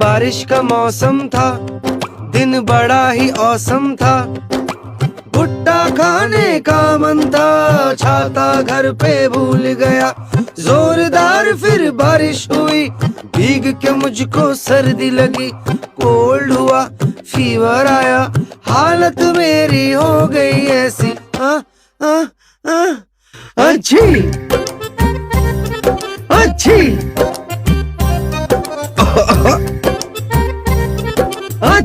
बारिश का मौसम था, दिन बड़ा ही औसम था। भुट्टा खाने का मन था, छाता घर पे भूल गया। जोरदार फिर बारिश हुई, भीग के मुझको सर्दी लगी। कोल्ड हुआ, फीवर आया, हालत मेरी हो गई ऐसी। अच्छी अच्छी